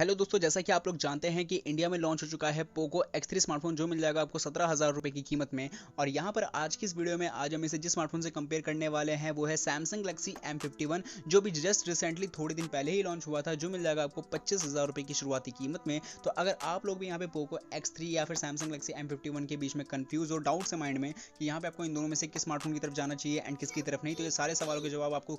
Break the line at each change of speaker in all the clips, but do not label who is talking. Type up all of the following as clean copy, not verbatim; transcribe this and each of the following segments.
Hello दोस्तों, जैसा कि आप लोग जानते हैं कि इंडिया में लॉन्च हो चुका है पोको X3 स्मार्टफोन जो मिल जाएगा आपको 17,000 रुपये की कीमत में। और यहाँ पर आज की इस वीडियो में आज हम इसे जिस स्मार्टफोन से कंपेयर करने वाले हैं वो है सैमसंग गैलेक्सी M51 जो भी जस्ट रिसेंटली थोड़े दिन पहले ही लॉन्च हुआ था, जो मिल जाएगा आपको 25,000 रुपये की शुरुआती कीमत में। तो अगर आप लोग भी यहाँ पे पोको X3 या फिर सैमसंग गैलेक्सी M51 के बीच में कंफ्यूज हो, डाउट्स है माइंड में कि यहाँ पे आपको इन दोनों में से किस स्मार्टफोन की तरफ जाना चाहिए एंड किसकी तरफ नहीं, तो ये सारे सवालों के जवाब आपको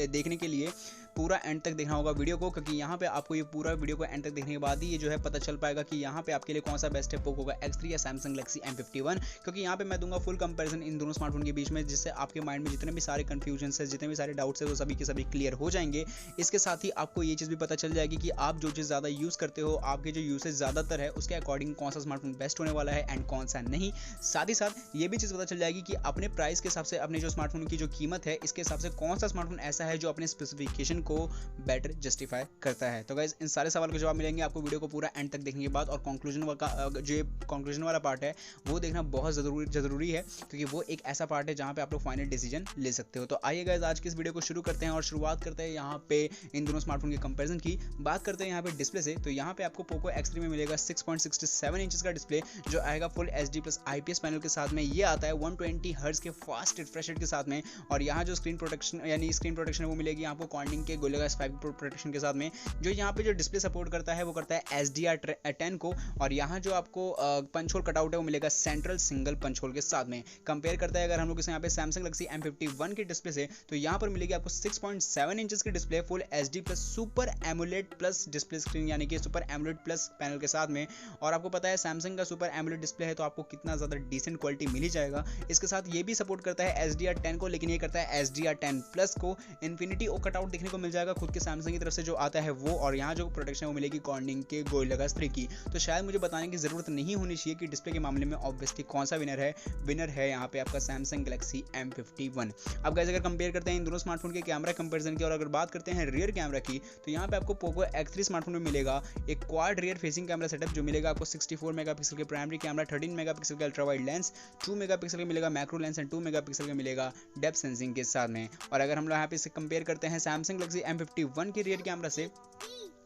देखने के लिए पूरा एंड तक देखना होगा वीडियो को, क्योंकि यहाँ पे आपको ये पूरा वीडियो को एंड तक देखने के बाद ही ये जो है पता चल पाएगा कि यहाँ पे आपके लिए कौन सा बेस्ट है, पोको का X3 या सैमसंग गैलेक्सी M51। क्योंकि यहाँ पे मैं दूंगा फुल कंपैरिजन इन दोनों स्मार्टफोन के बीच में, जिससे आपके माइंड में जितने भी सारे कंफ्यूजन है, जितने भी सारे डाउट्स है, वो सभी के सभी क्लियर हो जाएंगे। इसके साथ ही आपको ये चीज़ भी पता चल जाएगी कि आप जो चीज़ ज़्यादा यूज़ करते हो, आपके जो यूसेज ज़्यादातर है, उसके अकॉर्डिंग कौन सा स्मार्टफोन बेस्ट होने वाला है एंड कौन सा नहीं। साथ ही साथ ये भी चीज़ पता चल जाएगी कि अपने प्राइस के हिसाब से, अपने जो स्मार्टफोन की जो कीमत है, इसके हिसाब से कौन सा स्मार्टफोन ऐसा है जो अपने स्पेसिफिकेशन को बेटर जस्टिफाई करता है। तो गाइस, इन सारे सवाल के जवाब मिलेंगे आपको वीडियो को पूरा एंड तक देखने के बाद। और कंक्लूजन वाला पार्ट है वो देखना बहुत ज़रूरी है, क्योंकि वो एक ऐसा पार्ट है जहाँ पे आप लोग फाइनल डिसीजन ले सकते हो। तो आइए गाइस, आज की इस वीडियो को शुरू करते हैं और शुरुआत करते हैं यहाँ पे इन दोनों स्मार्टफोन के कंपैरिजन की। बात करते हैं यहाँ पे डिस्प्ले से, तो यहाँ पे आपको पोको X3 में मिलेगा 6.67 इंचेस का डिस्प्ले जो आएगा full HD plus IPS panel के साथ में। ये आता है 120 हर्ट्ज के फास्ट रिफ्रेश रेट के साथ में। और यहाँ जो स्क्रीन प्रोटेक्शन है वो मिलेगी आपको कॉर्निंग के गोरिल्ला ग्लास 5 प्रोटेक्शन के साथ में। जो यहाँ पे जो डिस्प्ले सपोर्ट करता है वो करता है HDR10 को। और यहाँ जो आपको पंच होल कटआउट है वो मिलेगा सेंट्रल सिंगल पंच होल के साथ में। कंपेयर करता है अगर हम लोग इसे यहाँ पे सैमसंग गैलेक्सी M51 के डिस्प्ले से, तो यहाँ पर मिलेगी आपको 6.7 इंचेस की display full HD plus super AMOLED plus display screen, यानी कि सुपर एमोलेड प्लस पैनल के साथ में। और आपको पता है सैमसंग का सुपर एमोलेड डिस्प्ले है तो आपको कितना ज़्यादा डिसेंट क्वालिटी मिल ही जाएगा। इसके साथ ये भी सपोर्ट करता है HDR10 को, लेकिन ये करता है HDR10 प्लस को। इन्फिनिटी ओ कटआउट देखने को मिल जाएगा खुद के सैमसंग की तरफ से जो आता है वो। और यहाँ जो प्रोटेक्शन है वो मिलेगी कॉर्निंग के गोरिल्ला ग्लास 3 की। तो शायद मुझे बताने की जरूरत नहीं होनी चाहिए कि डिस्प्ले के मामले में ऑब्वियसली कौन सा विनर है यहाँ पे आपका सैमसंग गैलेक्सी M51। अब गाइस, अगर कंपेयर करते हैं इन दोनों स्मार्टफोन के कैमरा कंपैरिजन की और अगर बात करते हैं रियर कैमरा की, तो यहाँ पे आपको पोको X3 स्मार्टफोन में मिलेगा एक quad rear facing camera setup जो मिलेगा आपको 64 मेगापिक्सल के प्राइमरी कैमरा, 13 मेगापिक्सल का अल्ट्रा वाइड लेंस, 2 मेगापिक्सल का मिलेगा मैक्रो लेंस एंड 2 मेगापिक्सल का मिलेगा डेप्थ सेंसिंग के साथ में। और अगर हम लोग यहाँ पे इसे कंपेयर करते हैं सैमसंग गैलेक्सी M51 के रियर कैमरा से,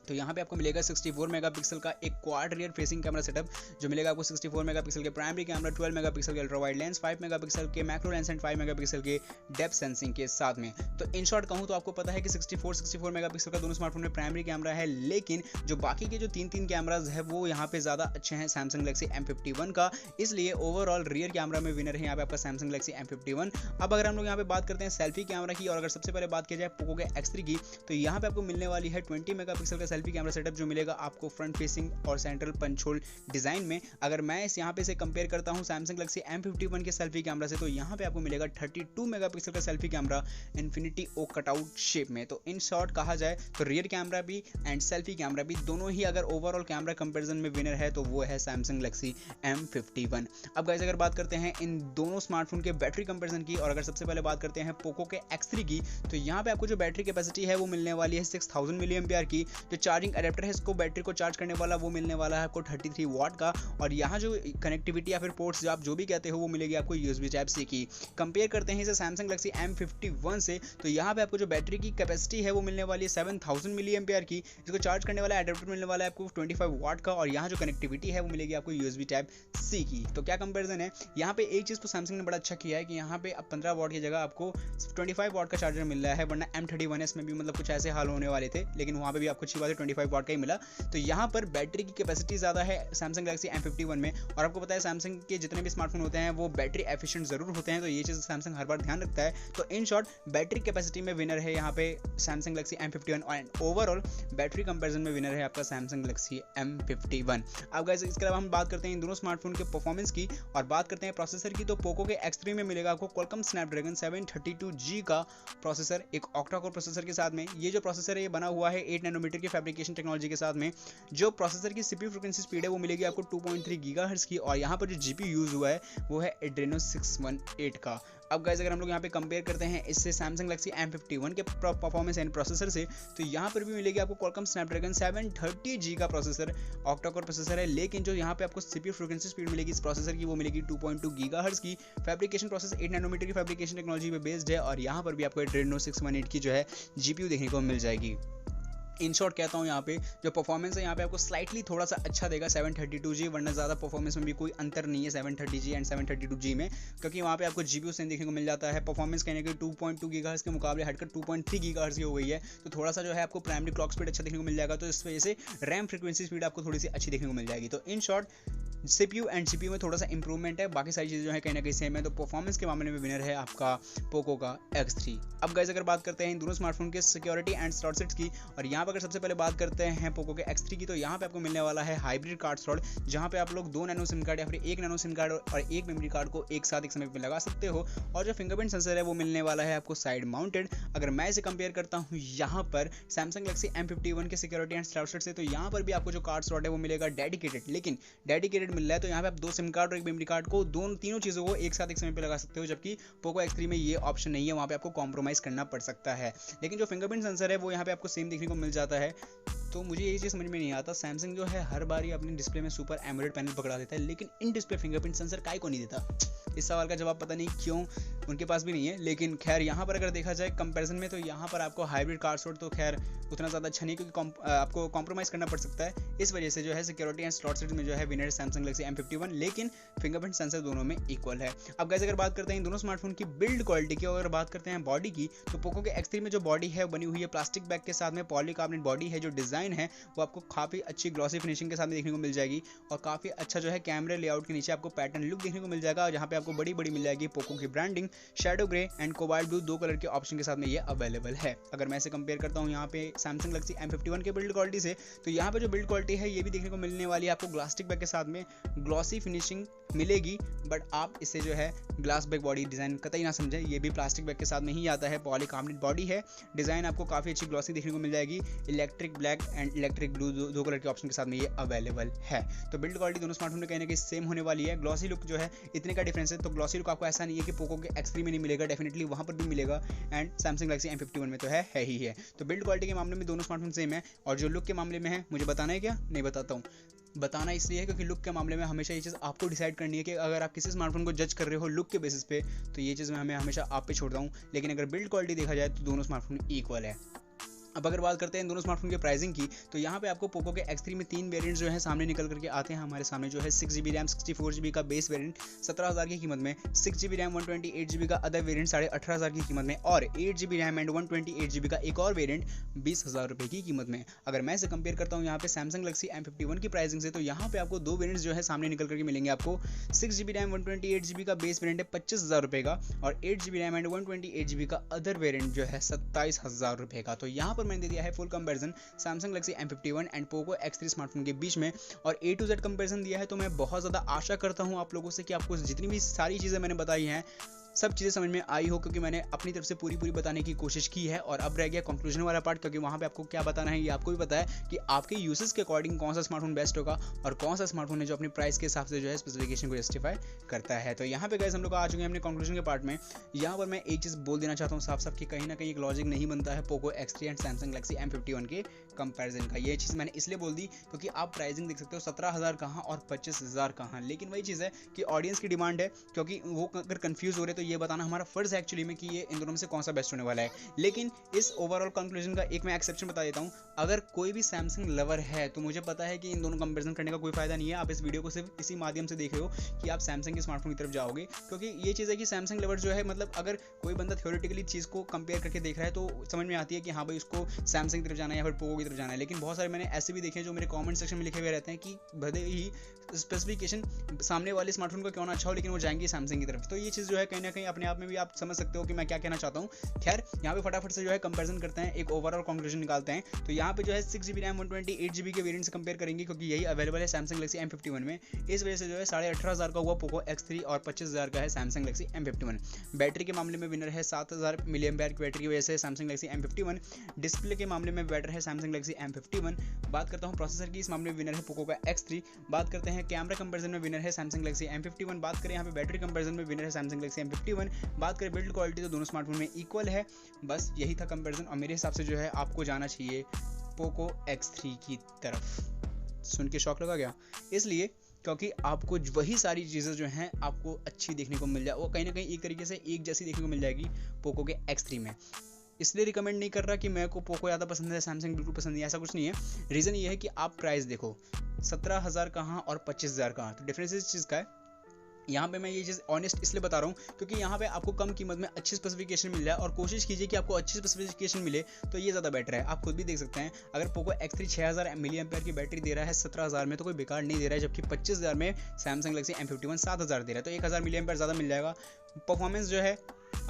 तो यहाँ पे आपको मिलेगा 64 मेगापिक्सल का एक quad rear facing camera setup जो मिलेगा आपको 64 मेगापिक्सल के प्राइमरी कैमरा, 12 मेगापिक्सल के अल्ट्रा वाइड लेंस, 5 मेगापिक्सल के मैक्रो लेंस एंड 5 मेगापिक्सल के डेप्थ सेंसिंग के साथ में। तो इन शॉर्ट कहूँ तो आपको पता है कि 64 मेगापिक्सल का दोनों स्मार्टफोन में प्राइमरी कैमरा है, लेकिन जो बाकी के जो तीन कैमराज है वो यहाँ पे ज़्यादा अच्छे हैं सैमसंग गैलेक्सी M51 का। इसलिए ओवरऑल रियर कैमरा में विनर है यहाँ पे आपका सैमसंग गैलेक्सी M51। अब अगर हम लोग यहाँ पे बात करते हैं सेल्फी कैमरा की, और अगर सबसे पहले बात की जाए पोको के X3 की, तो यहाँ पे आपको मिलने वाली है 20 मेगापिक्सल का सेल्फी कैमरा सेटअप जो मिलेगा आपको फ्रंट फेसिंग और सेंट्रल पंच होल डिजाइन में। अगर मैं इस यहाँ पे से कंपेयर करता हूँ सैमसंग गैलेक्सी M51 के सेल्फी कैमरा से, तो यहाँ पे आपको मिलेगा 32 मेगापिक्सल का selfie camera infinity O cutout shape में। तो इन शॉर्ट कहा जाए तो रियर कैमरा भी एंड सेल्फी कैमरा भी दोनों ही अगर ओवरऑल कैमरा कंपैरिजन में विनर है तो वो है सैमसंग गैलेक्सी M51। अब गाइस, अगर बात करते हैं इन दोनों स्मार्टफोन के बैटरी कंपैरिजन की, और अगर सबसे पहले बात करते हैं पोको के X3 की, तो यहाँ पे आपको जो बैटरी कैपेसिटी है वो मिलने वाली है 6000 मिली एम्पियर की। जो चार्जिंग अडेप्टर है इसको बैटरी को चार्ज करने वाला वो मिलने वाला है आपको 33 वाट का। और यहाँ जो कनेक्टिविटी या फिर पोर्ट्स आप जो भी कहते हो वो मिलेगी आपको USB Type-C की। कंपेयर करते हैं इसे सैमसंग गैलेक्सी M51 से, तो यहाँ पे आपको जो बैटरी की कैपेसिटी है वो मिलने वाली है 7000 मिली एम्पियर की। इसको चार्ज करने वाला एडेप्टर मिलने वाला है आपको 25 वाट का। और यहाँ जो कनेक्टिविटी है वो मिलेगी आपको USB Type-C की। तो क्या कंपेरिजन है यहाँ पे, एक चीज़ तो सैमसंग ने बड़ा अच्छा किया है कि यहाँ पे अब 15 वाट की जगह आपको 25 वाट का चार्जर मिल रहा है, वरना M31s में भी मतलब कुछ ऐसे हाल होने वाले थे, लेकिन वहाँ पे भी आपको अच्छी बात है 25 वाट का ही मिला। तो यहाँ पर बैटरी की कैपेसिटी ज़्यादा है सैमसंग गैलेक्सी M51 में। और आपको पता है सैमसंग के जितने भी स्मार्टफोन होते हैं वो बैटरी एफिशिएंट ज़रूर होते हैं, तो ये चीज़ सैमसंग हर बार ध्यान रखता है। तो इन शॉर्ट बैटरी कैपेसिटी में विनर है यहाँ पे सैमसंग गैलेक्सी M51 और ओवरऑल बैटरी कंपैरिजन में विनर है आपका सैमसंग गैलेक्सी M51। अब गाइस, इसके अलावा हम बात करते हैं इन दोनों स्मार्टफोन के परफॉर्मेंस की और बात करते हैं प्रोसेसर की, तो पोको के X3 में मिलेगा आपको क्वालकॉम स्नैपड्रैगन 732G का प्रोसेसर, एक ऑक्टा कोर प्रोसेसर के साथ में। ये जो प्रोसेसर है ये बना हुआ है 8 नैनोमीटर की फैब्रिकेशन टेक्नोलॉजी के साथ में। जो प्रोसेसर की CPU फ्रीक्वेंसी स्पीड है वो मिलेगी आपको 2.3 गीगाहर्ट्ज की। और यहाँ पर जो GPU यूज़ हुआ है वो है Adreno 618 का। अब गाइस, अगर हम लोग यहाँ पे कंपेयर करते हैं इससे सैमसंग गैलेक्सी M51 के परफॉर्मेंस एंड प्रोसेसर से, तो यहाँ पर भी मिलेगी आपको क्वालकॉम स्नैपड्रैगन 730G का प्रोसेसर, ऑक्टा कोर प्रोसेसर है। लेकिन जो यहाँ पे आपको CPU फ्रीक्वेंसी स्पीड मिलेगी इस प्रोसेसर की वो मिलेगी 2.2 गीगाहर्ट्ज की। फैब्रिकेशन प्रोसेस 8 नैनोमीटर की फैब्रिकेशन टेक्नोलॉजी पे बेस्ड है। और यहाँ पर भी आपको Adreno 618 की जो है GPU देखने को मिल जाएगी। इन शॉर्ट कहता हूँ यहाँ पे जो परफॉर्मेंस है यहाँ पे आपको स्लाइटली थोड़ा सा अच्छा देगा 732G, वरना ज़्यादा परफॉर्मेंस में भी कोई अंतर नहीं है 730G एंड 732G में, क्योंकि वहाँ पे आपको GPU सेम देखने को मिल जाता है। परफॉर्मेंस कहने के 2.2 गीगाहर्ट्ज़ के मुकाबले हटकर 2.3 गीगाहर्ट्ज़ की हो गई है, तो थोड़ा सा जो है आपको प्राइमरी क्लॉक स्पीड अच्छा देखने को मिल जाएगा, तो इस वजह से रैम फ्रिक्वेंसी स्पीड आपको थोड़ी सी अच्छी देखने को मिल जाएगी। तो in short CPU and CPU में थोड़ा सा इंप्रूवमेंट है, बाकी सारी चीज़ें जो है कहीं ना कहीं सेम है। तो परफॉर्मेंस के मामले में विनर है आपका पोको का X3। अब गाइस अगर बात करते हैं इन दोनों स्मार्टफोन के सिक्योरिटी एंड स्लॉट सेट्स की, और यहाँ पर अगर सबसे पहले बात करते हैं पोको के X3 की, तो यहाँ पे आपको मिलने वाला है हाइब्रिड कार्ड स्लॉट, जहाँ पे आप लोग 2 नैनो सिम कार्ड या फिर 1 नैनो सिम कार्ड और 1 मेमोरी कार्ड को एक साथ एक समय पर लगा सकते हो। और जो फिंगरप्रिंट सेंसर है वो मिलने वाला है आपको साइड माउंटेड। अगर मैं इसे कंपेयर करता हूँ यहाँ पर सैमसंग गैलेक्सी M51 के सिक्योरिटी एंड स्लॉट सेट से, तो यहाँ पर भी आपको जो कार्ड स्लॉट है वो मिलेगा डेडिकेटेड, लेकिन डेडिकेटेड मिल रहा है तो यहाँ पे आप 2 सिम कार्ड और 1 मेमोरी कार्ड को तीनों चीज़ों को एक साथ एक समय पे लगा सकते हो, जबकि पोको X3 में ये ऑप्शन नहीं है, वहाँ पे आपको कॉम्प्रोमाइज़ करना पड़ सकता है। लेकिन जो फिंगरप्रिंट सेंसर है वो यहाँ पे आपको सेम देखने को मिल जाता है। तो मुझे ये चीज़ समझ में नहीं आता, सैमसंग जो है हर बार ही अपनी डिस्प्ले में सुपर एमोलेड पैनल पकड़ा देता है, लेकिन इन डिस्प्ले फिंगरप्रिंट सेंसर काहे को नहीं देता। इस सवाल का जवाब पता नहीं क्यों उनके पास भी नहीं है। लेकिन खैर यहाँ पर अगर देखा जाए कंपैरिजन में, तो यहाँ पर आपको हाइब्रिड कार्ड स्लॉट तो खैर उतना ज़्यादा अच्छा नहीं, क्योंकि आपको कॉम्प्रोमाइज़ करना पड़ सकता है। इस वजह से जो है सिक्योरिटी एंड स्लॉट सेट में जो है विनर सैमसंग गैलेक्सी M51, लेकिन फिंगरप्रिंट सेंसर दोनों में इक्वल है। अब गाइस अगर बात करते हैं इन दोनों स्मार्टफोन की बिल्ड क्वालिटी की, और अगर बात करते हैं बॉडी की, तो पोको के X3 में जो बॉडी है बनी हुई है प्लास्टिक बैग के साथ में पॉलीकार्बोनेट बॉडी है। जो डिज़ाइन है वो आपको काफ़ी अच्छी ग्लॉसी फिनिशिंग के साथ में देखने को मिल जाएगी, और काफ़ी अच्छा जो है कैमरे लेआउट के नीचे आपको पैटर्न लुक देखने को मिल जाएगा, जहाँ पे आपको बड़ी मिल जाएगी पोको की branding. Shadow grey and cobalt blue 2 colour के ऑप्शन के साथ में ये अवेलेबल है। अगर मैं इसे कंपेयर करता हूँ यहाँ पे सैमसंग गैलेक्सी M51 के बिल्ड क्वालिटी से, तो यहाँ पे जो बिल्ड क्वालिटी है ये भी देखने को मिलने वाली है आपको प्लास्टिक बैग के साथ में ग्लॉसी फिनिशिंग मिलेगी, बट आप इसे जो है ग्लास बैग बॉडी डिज़ाइन कतई ना समझें, ये भी प्लास्टिक बैग के साथ में ही आता है। पॉलीकार्बोनेट बॉडी है, डिज़ाइन आपको काफ़ी अच्छी ग्लॉसी देखने को मिल जाएगी। Electric black and electric blue 2 colour के ऑप्शन के साथ में ये अवेलेबल है। तो बिल्ड क्वालिटी दोनों स्मार्टफोन में कहीं ना कहीं सेम होने वाली है। ग्लॉसी लुक जो है इतने का डिफरेंस है, तो ग्लॉसी लुक आपको ऐसा नहीं है कि पोको के X3 में नहीं मिलेगा, डेफिनेटली वहाँ पर भी मिलेगा, एंड सैमसंग गैलेक्सी M51 में तो है ही है। तो बिल्ड क्वालिटी के मामले में दोनों स्मार्टफोन सेम है, और जो लुक के मामले में है मुझे बताना है क्या, नहीं बताता हूँ। बताना इसलिए है क्योंकि लुक के मामले में हमेशा ये चीज़ आपको डिसाइड करनी है कि अगर आप किसी स्मार्टफोन को जज कर रहे हो लुक के बेसिस पे, तो ये चीज़ मैं हमेशा आप पे छोड़ता हूँ। लेकिन अगर बिल्ड क्वालिटी देखा जाए तो दोनों स्मार्टफोन इक्वल है। अब अगर बात करते हैं इन दोनों स्मार्टफोन के प्राइसिंग की, तो यहाँ पे आपको पोको के X3 में 3 वेरिएंट्स जो है सामने निकल करके आते हैं हमारे सामने। जो है 6GB रैम 64GB का बेस वेरिएंट 17,000 की कीमत में, 6GB रैम 128GB का अदर वेरिएंट 18,500 की कीमत में, और 8GB रैम एंड 128GB का एक और वेरिएंट 20,000 रुपये की कीमत में। अगर मैं इसे कंपेयर करता हूँ यहाँ पे सैमसंग गैलेक्सी M51 की प्राइसिंग से, तो यहाँ पे आपको 2 वेरिएंट्स जो है सामने निकल करके मिलेंगे। आपको 6GB रैम 128GB का बेस वेरिएंट है 25,000 रुपये का, और 8GB रैम एंड 128GB का अदर वेरिएंट जो है 27,000 रुपये का। तो यहाँ पर मैंने दे दिया है full comparison Samsung Galaxy M51 and Poco X3 smartphone के बीच में, और A to Z कंपैरिजन दिया है। तो मैं बहुत ज़्यादा आशा करता हूँ आप लोगों से कि आपको जितनी भी सारी चीज़ें मैंने बताई हैं सब चीज़ें समझ में आई हो, क्योंकि मैंने अपनी तरफ से पूरी बताने की कोशिश की है। और अब रह गया कंक्लूजन वाला पार्ट, क्योंकि वहाँ पे आपको क्या बताना है ये आपको भी पता है कि आपके यूसेज के अकॉर्डिंग कौन सा स्मार्टफोन बेस्ट होगा, और कौन सा स्मार्टफोन है जो अपनी प्राइस के हिसाब से जो है स्पेसिफिकेशन को जस्टिफाई करता है। तो यहाँ पे गाइस हम लोग आ चुके हैं अपने कंक्लूजन के पार्ट में। यहाँ पर मैं एक चीज़ बोल देना चाहता हूँ साफ कि कहीं ना कहीं एक लॉजिक नहीं बनता है Poco X3 and Samsung Galaxy M51 के कंपैरिजन का। ये चीज़ मैंने इसलिए बोल दी क्योंकि आप प्राइसिंग देख सकते हो 17,000 कहाँ और 25,000 कहाँ, लेकिन वही चीज़ है कि ऑडियंस की डिमांड है, क्योंकि वो अगर कंफ्यूज हो रहे तो ये बताना हमारा फर्ज है एक्चुअली में कि ये इन दोनों में से कौन सा बेस्ट होने वाला है। लेकिन इस ओवरऑल कंक्लूजन का एक मैं एक्सेप्शन बता देता हूँ, अगर कोई भी सैमसंग लवर है तो मुझे पता है कि इन दोनों कंपैरिजन करने का कोई फायदा नहीं है। आप इस वीडियो को सिर्फ इसी माध्यम से देख रहे हो कि आप सैमसंग के स्मार्टफोन की तरफ जाओगे, क्योंकि ये चीज़ है कि सैमसंग लवर जो है, मतलब अगर कोई बंदा थ्योरेटिकली चीज़ को कंपेयर करके देख रहा है तो समझ में आती है कि हाँ भाई उसको सैमसंग की तरफ जाना है या फिर पोको की तरफ जाना है। लेकिन बहुत सारे मैंने ऐसे भी देखे हैं जो मेरे कमेंट सेक्शन में लिखे हुए रहते हैं कि भले ही स्पेसिफिकेशन सामने वाले स्मार्टफोन का क्यों ना अच्छा हो, लेकिन वो जाएंगे सैमसंग की तरफ। तो ये चीज़ जो है कहीं ना कहीं अपने आप में भी आप समझ सकते हो कि मैं क्या कहना चाहता हूँ। खैर यहाँ पे फटाफट से जो है कंपैरिजन करते हैं, एक ओवरऑल कंक्लूजन निकालते हैं। तो यहाँ पे जो है 6GB रैम 128GB के वेरिएंट से कंपेयर करेंगे, क्योंकि यही अवेलेबल है सैमसंग गैलेक्सी M51 में। इस वजह से जो है 18,500 का हुआ पोको X3 और 25,000 का है सैमसंग गैलेक्सी M51। बैटरी के मामले में विनर है 7,000 mAh की बैटरी की वजह से सैमसंग गैलेक्सी M51। डिस्प्ले के मामले में बेटर है सैमसंग गैलेक्सी M51। बात करता हूँ प्रोसेसर की, इस मामले में विनर है पोको का X3। बात करते हैं कैमरा कंपैरिजन में विनर है सैमसंग गैलेक्सी M51। बात करें यहाँ पे बैटरी कंपैरिजन में विनर है सैमसंग गैलेक्सी M51। बात करें बिल्ड क्वालिटी तो दोनों स्मार्टफोन में इक्वल है। बस यही था कंपैरिजन, और मेरे हिसाब से जो है आपको जाना चाहिए पोको X3 की तरफ। सुन के शौक लगा गया, इसलिए क्योंकि आपको वही सारी चीज़ें जो हैं आपको अच्छी देखने को मिल जाए, वो कहीं ना कहीं एक तरीके से एक जैसी देखने को मिल जाएगी पोको के X3 में। इसलिए रिकमेंड नहीं कर रहा कि मेरे को पोको ज़्यादा पसंद है, सैमसंग बिल्कुल पसंद नहीं है, ऐसा कुछ नहीं है। रीज़न ये है कि आप प्राइस देखो, 17,000 कहाँ और 25,000 कहाँ, तो डिफरेंस इस चीज़ का है। यहाँ पे मैं ये चीज़ ऑनेस्ट इसलिए बता रहा हूँ क्योंकि यहाँ पे आपको कम कीमत में अच्छी स्पेसिफिकेशन मिल जाए, और कोशिश कीजिए कि आपको अच्छी स्पेसिफिकेशन मिले, तो ये ज़्यादा बेटर है। आप खुद भी देख सकते हैं, अगर पोको X3 6000 mAh की बैटरी दे रहा है 17,000 में, तो कोई बेकार नहीं दे रहा है, जबकि 25,000 में सैमसंग गैलेक्सी M51 7,000 दे रहा है, तो 1,000 mAh ज़्यादा मिल जाएगा। परफॉर्मेंस जो है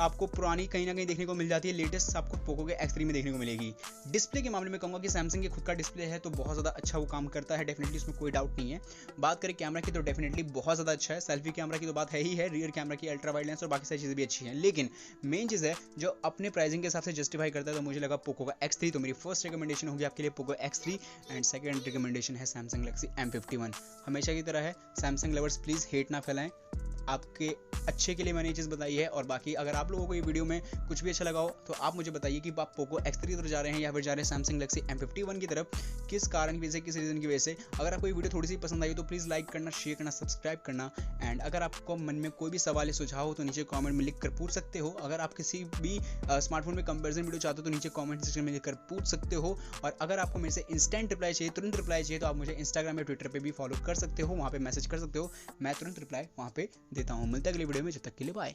आपको पुरानी कहीं ना कहीं देखने को मिल जाती है, लेटेस्ट आपको पोको के X3 में देखने को मिलेगी। डिस्प्ले के मामले में कहूँगा कि सैमसंग के खुद का डिस्प्ले है, तो बहुत ज़्यादा अच्छा वो काम करता है, डेफिनेटली उसमें कोई डाउट नहीं है। बात करें कैमरा की, तो डेफिनेटली बहुत ज़्यादा अच्छा है। सेल्फी कैमरा की तो बात है ही है, रियर कैमरा की अल्ट्रा वाइड लेंस और बाकी सारी चीज़ें भी अच्छी हैं, लेकिन मेन चीज़ है जो अपने प्राइसिंग के हिसाब से जस्टिफाई करता है, तो मुझे लगा पोको का X3, तो मेरी फर्स्ट रिकमेंडेशन होगी आपके लिए Poco X3, and second recommendation है सैमसंग गैलेक्सी M51। हमेशा की तरह है, सैमसंग लवर्स प्लीज़ हेट ना फैलाएं, आपके अच्छे के लिए मैंने ये चीज़ बताई है। और बाकी अगर आप लोगों को ये वीडियो में कुछ भी अच्छा लगा हो, तो आप मुझे बताइए कि आप पोको X3 की तरफ जा रहे हैं या फिर जा रहे हैं सैमसंग गैलेक्सी M51 की तरफ, किस कारण की वजह से, किस रीज़न की वजह से। अगर आपको ये वीडियो थोड़ी सी पसंद आई तो प्लीज़ लाइक करना, शेयर करना, सब्सक्राइब करना, एंड अगर आपको मन में कोई भी सवाल या सुझाव हो तो नीचे कॉमेंट में लिख कर पूछ सकते हो। अगर आप किसी भी स्मार्टफोन में कंपेरिजन वीडियो चाहते हो तो नीचे कॉमेंट सेक्शन में लिखकर पूछ सकते हो। और अगर आपको मेरे से इंस्टेंट रिप्लाई चाहिए, तुरंत रिप्लाई चाहिए, तो आप मुझे इंस्टाग्राम या ट्विटर पर भी फॉलो कर सकते हो, वहाँ पर मैसेज कर सकते हो, मैं तुरंत रिप्लाई वहाँ पर देता हूँ। मिलता है अगले वीडियो में, जब तक के लिए बाय।